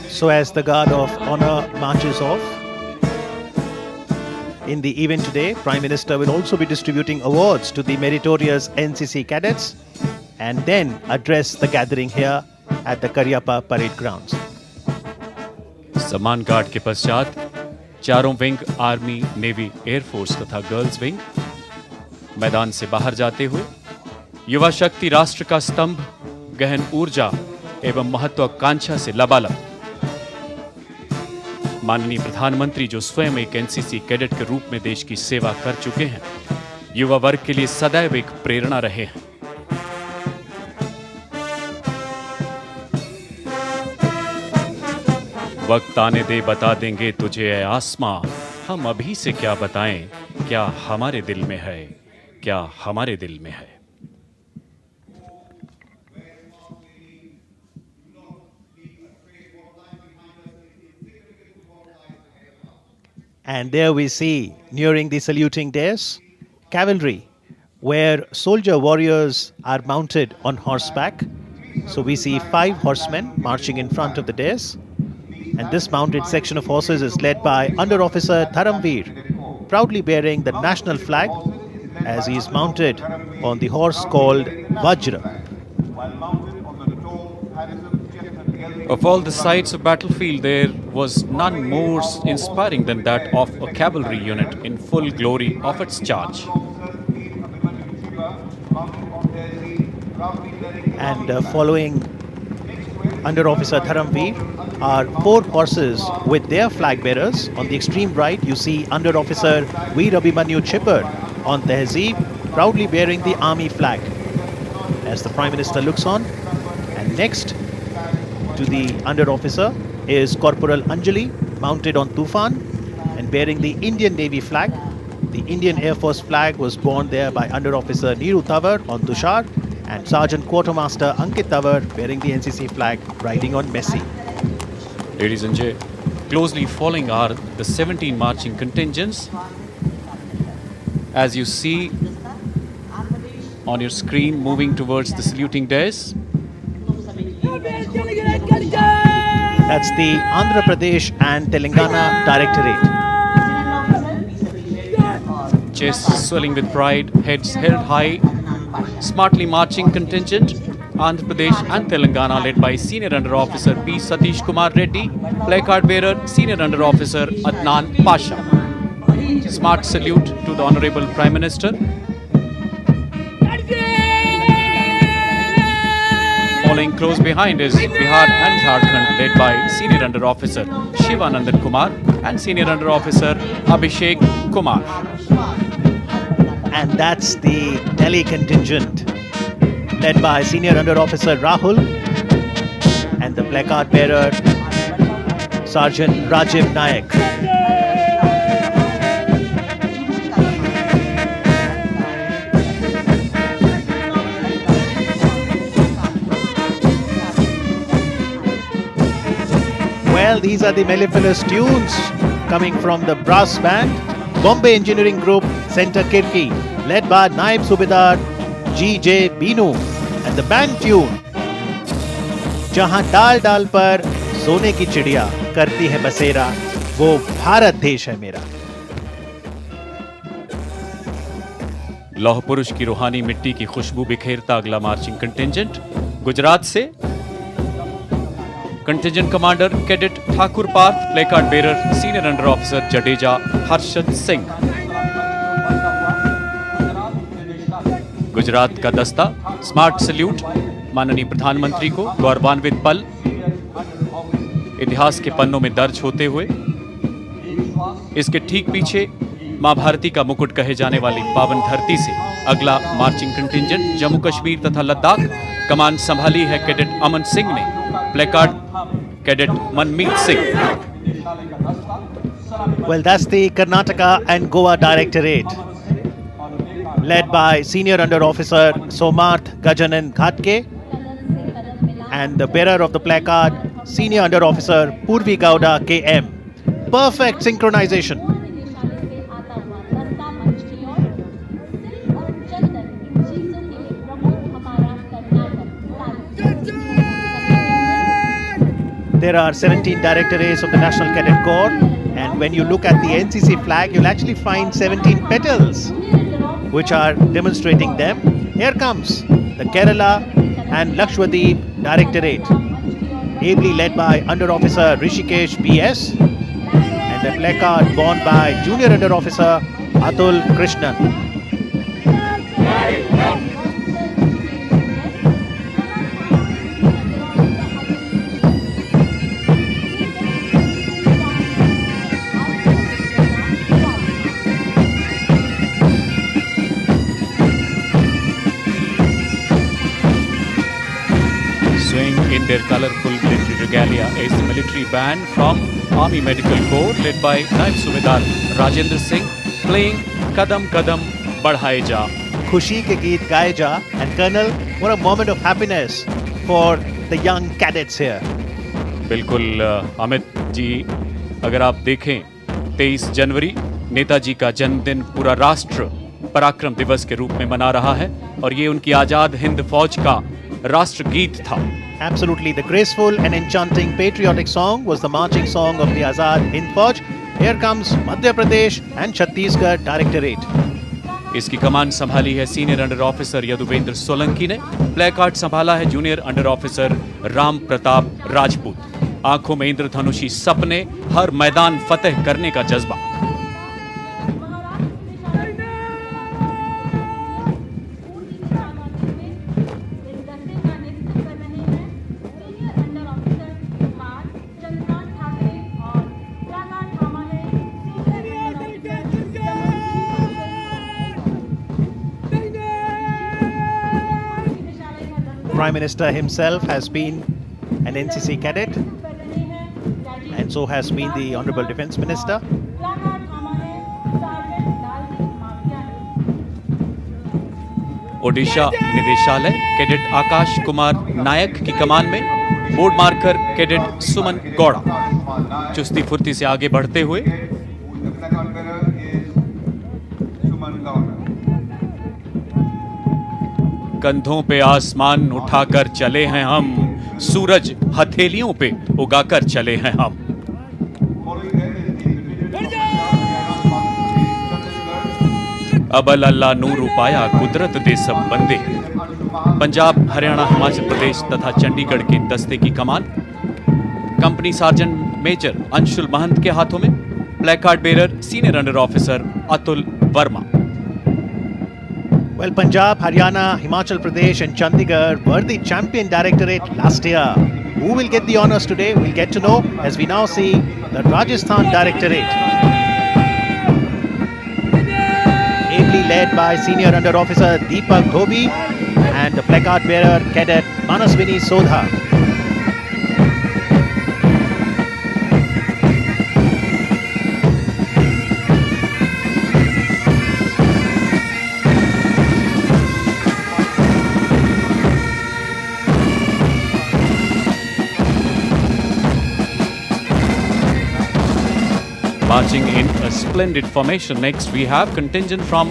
So as the Guard of Honor marches off, in the event today, Prime Minister will also be distributing awards to the meritorious NCC cadets and then address the gathering here at the Karyappa Parade Grounds. सम्मान guard के पश्चात चारों wing army, navy, air force तथा girls wing मैदान से बाहर जाते हुए युवा शक्ति राष्ट्र का स्तंभ, गहन ऊर्जा एवं महत्वाकांक्षा से लबालब माननीय प्रधानमंत्री, जो स्वयं एक एनसीसी कैडेट के रूप में देश की सेवा कर चुके हैं, युवा वर्ग के लिए सदैव एक प्रेरणा रहे हैं। वक्त आने दे बता देंगे तुझे ऐ आसमां, हम अभी से क्या बताएं, क्या हमारे दिल में है, क्या हमारे दिल में है। And there we see, nearing the saluting dais, cavalry, where soldier warriors are mounted on horseback. So we see 5 horsemen marching in front of the dais. And this mounted section of horses is led by Under Officer Dharamveer, proudly bearing the national flag as he is mounted on the horse called Vajra. Of all the sights of battlefield, there was none more inspiring than that of a cavalry unit in full glory of its charge. And following Under Officer Dharamveer are 4 horses with their flag bearers. On the extreme right, you see Under Officer Veer Abhimanyu Chipper on Tehzeeb, proudly bearing the army flag as the Prime Minister looks on. And next to the Under Officer is Corporal Anjali, mounted on Tufan and bearing the Indian Navy flag. The Indian Air Force flag was borne there by Under Officer Neeru Tawar on Tushar, and Sergeant Quartermaster Ankit Tawar bearing the NCC flag riding on Messi. Ladies and gentlemen, closely following are the 17 marching contingents. As you see on your screen, moving towards the saluting dais. That's the Andhra Pradesh and Telangana Directorate. Chests swelling with pride, heads held high, smartly marching contingent, Andhra Pradesh and Telangana, led by Senior Under Officer P. Satish Kumar Reddy, placard bearer Senior Under Officer Adnan Pasha. Smart salute to the Honorable Prime Minister. Following close behind is Bihar and Jharkhand, led by Senior Under Officer Shivanandan Kumar and Senior Under Officer Abhishek Kumar. And that's the Delhi contingent, led by Senior Under Officer Rahul and the placard bearer Sergeant Rajiv Nayak. Well, these are the mellifluous tunes coming from the brass band, Bombay Engineering Group, Center Kirki, led by Naib Subedar G.J. Binu, and the band tune, जहां डाल डाल पर सोने की चिड़िया करती है बसेरा, वो भारत देश है मेरा. लौह पुरुष की रूहानी मिट्टी की खुशबू बिखेरता अगला मार्चिंग कंटिंजेंट गुजरात से contingent commander cadet Thakur Parth, placard bearer senior under officer Jadeja Harshad Singh. Gujarat का दस्ता स्मार्ट सल्यूट माननीय प्रधानमंत्री को गौरवान्वित पल इतिहास के पन्नों में दर्ज होते हुए इसके ठीक पीछे मां भारती का मुकुट कहे जाने वाली पावन धरती से अगला मार्चिंग कंटिंजेंट जम्मू कश्मीर तथा लद्दाख. कमान संभाली है कैडेट अमन सिंह ने, placard cadet Manmeet Singh. Well, that's the Karnataka and Goa Directorate, led by Senior Under Officer Somarth Gajanan Ghatke and the bearer of the placard, Senior Under Officer Purvi Gowda KM. Perfect synchronization. There are 17 directorates of the National Cadet Corps, and when you look at the NCC flag, you'll actually find 17 petals, which are demonstrating them. Here comes the Kerala and Lakshadweep Directorate, ably led by Under Officer Rishikesh BS, and a placard borne by Junior Under Officer Atul Krishnan. In their colourful military regalia is the military band from Army Medical Corps led by Naib Subedar Rajendra Singh playing Kadam Kadam Badhaye Ja. Khushi ke geet gaye ja, and Colonel, what a moment of happiness for the young cadets here. बिल्कुल अमित जी, अगर आप देखें 23 जनवरी नेताजी का जन्मदिन पूरा राष्ट्र पराक्रम दिवस के रूप में मना रहा है और ये उनकी आजाद हिंद फौज का राष्ट्र गीत था. Absolutely, the graceful and enchanting patriotic song was the marching song of the Azad Hind Fauj. Here comes Madhya Pradesh and Chhattisgarh Directorate. इसकी कमान संभाली है senior under officer Yaduvendra Solanki ने. प्ले कार्ड संभाला है junior under officer Ram Pratap Rajput. आंखों में इंद्रधनुषी सपने, हर मैदान फतेह करने का जज्बा. Prime Minister himself has been an NCC cadet, and so has been the Honorable Defence Minister. Odisha निदेशालय कैडेट आकाश कुमार नायक की कमान में बोर्ड मार्कर कैडेट सुमन गौड़ा चुस्ती फुर्ती से आगे बढ़ते हुए. कंधों पे आसमान उठाकर चले हैं हम, सूरज हथेलियों पे उगाकर चले हैं हम. अबल अल्लाह नूर उपाया कुदरत दे सब बंदे. पंजाब, हरियाणा, हिमाचल प्रदेश तथा चंडीगढ़ के दस्ते की कमान कंपनी सार्जेंट मेजर अंशुल महंत के हाथों में. Placard bearer senior under officer Atul Verma. Well, Punjab, Haryana, Himachal Pradesh and Chandigarh were the champion directorate last year. Who will get the honours today? We'll get to know as we now see the Rajasthan Directorate, ably led by Senior Under Officer Deepak Dhobi and the placard bearer Cadet Manaswini Sodha. Marching in a splendid formation. Next we have contingent from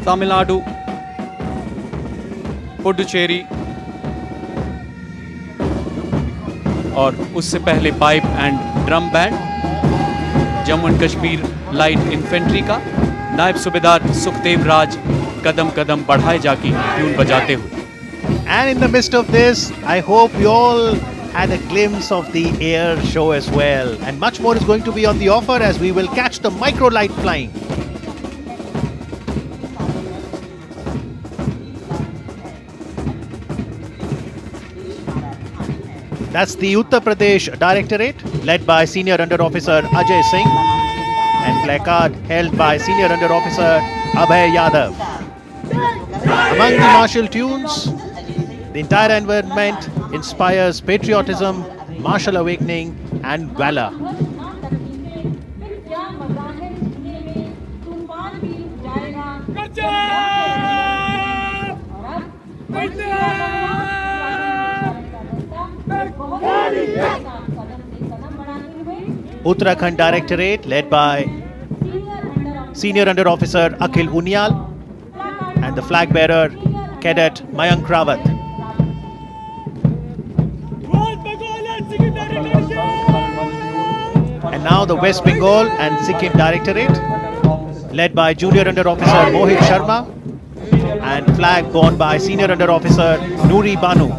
Tamil Nadu, Puducherry और उससे पहले pipe and drum band Jammu and Kashmir light infantry का नायब सूबेदार सुखदेव राज कदम कदम बढ़ाए जाके tune बजाते हुए. And in the midst of this, I hope you all had a glimpse of the air show as well. And much more is going to be on the offer as we will catch the micro light flying. That's the Uttar Pradesh Directorate, led by Senior Under Officer Ajay Singh, and placard held by Senior Under Officer Abhay Yadav. Among the martial tunes, the entire environment inspires patriotism, martial awakening, and valor. Uttarakhand Directorate, led by Senior Under Officer Akhil Unyal and the flag bearer Cadet Mayank Rawat. now the West Bengal and Sikkim Directorate, led by Junior Under Officer Mohit Sharma, and flag borne by Senior Under Officer Noori Banu.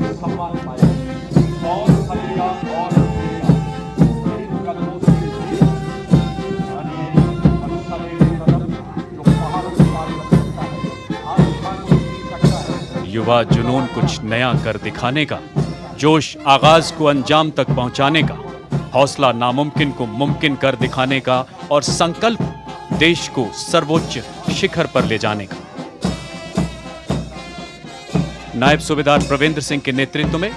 युवा जुनून कुछ नया कर दिखाने का, जोश आगाज को अंजाम तक पहुंचाने का, हौसला नामुमकिन को मुमकिन कर दिखाने का और संकल्प देश को सर्वोच्च शिखर पर ले जाने का। नायब सूबेदार प्रवेंद्र सिंह के नेतृत्व में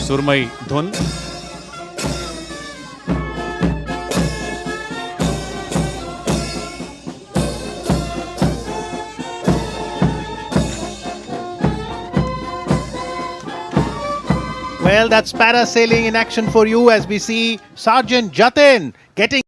सुरमई धुन, Well, that's parasailing in action for you as we see Sergeant Jatin getting